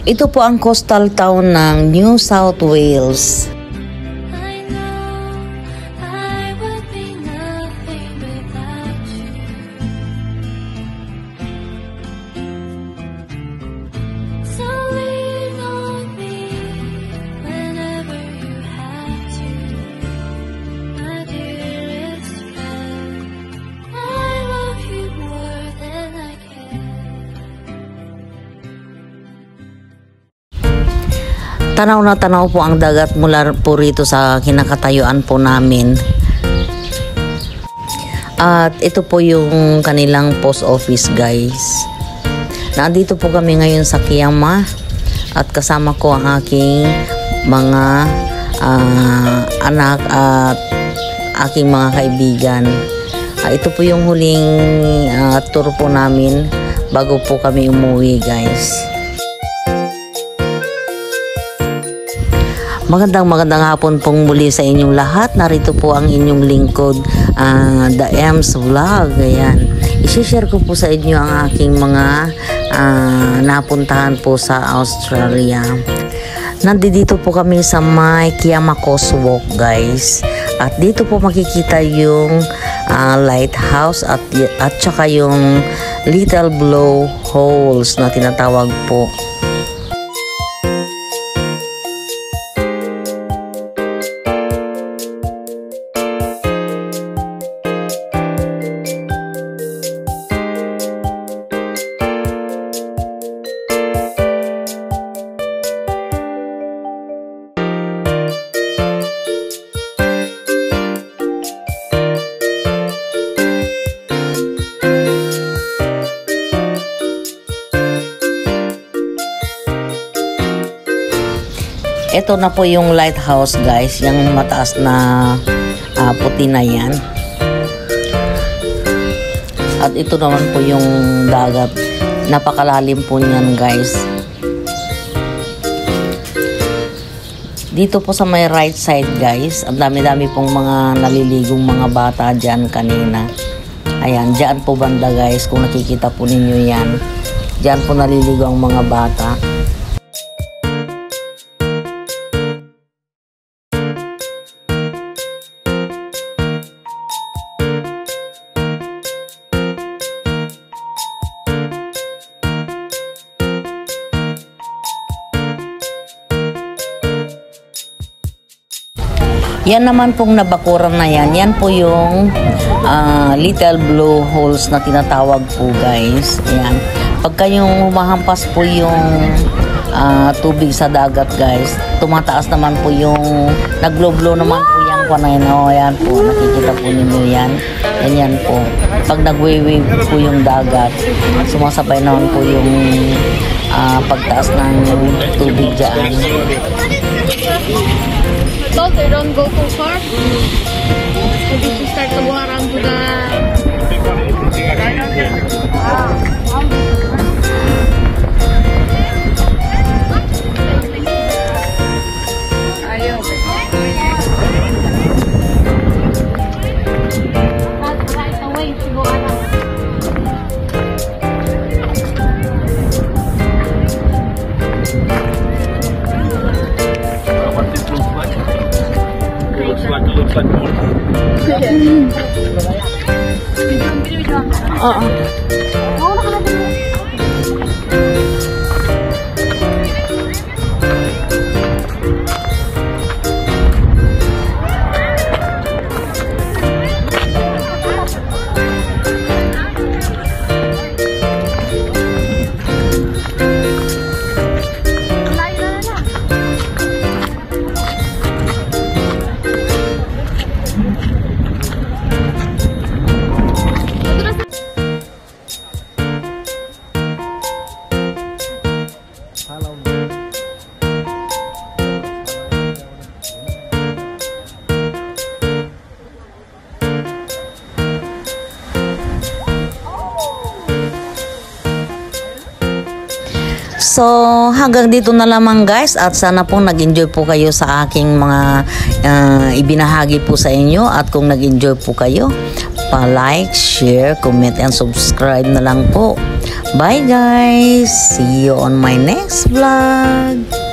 Ito po ang coastal town ng New South Wales. Tanaw na tanaw po ang dagat mula po rito sa kinakatayuan po namin. At ito po yung kanilang post office, guys. Nandito po kami ngayon sa Kiama at kasama ko ang aking mga anak at aking mga kaibigan. Ito po yung huling tour po namin bago po kami umuwi, guys. Magandang hapon pong muli sa inyong lahat. Narito po ang inyong lingkod, The Ems Vlog. Ayan. I-share ko po sa inyo ang aking mga napuntahan po sa Australia. Nandito po kami sa may Kiama Coast Walk, guys. At dito po makikita yung lighthouse at saka yung little blow holes na tinatawag po. Ito na po yung lighthouse, guys, yung mataas na puti na yan. At ito naman po yung dagat. Napakalalim po niyan, guys. Dito po sa may right side, guys, ang dami-dami pong mga naliligong mga bata dyan kanina. Ayan, dyan po banda, guys, kung nakikita po ninyo yan. Dyan po naliligo ang mga bata. Yan naman pong nabakuran na yan. Yan po yung little blue holes na tinatawag po, guys. Ayan. Pagka yung humahampas po yung tubig sa dagat, guys, tumataas naman po yung nag-blow naman po yung kanayin. O, ayan po. Nakikita po ninyo yan. Yan po. Pag nag-wave po yung dagat, sumasabay naman po yung pagtaas ng tubig dyan. So they don't go too far. So this will start to go around to the right away to go around. Looks like more. So, hanggang dito na lamang, guys, at sana po nag-enjoy po kayo sa aking mga ibinahagi po sa inyo. At kung nag-enjoy po kayo, pa-like, share, comment, and subscribe na lang po. Bye guys! See you on my next vlog!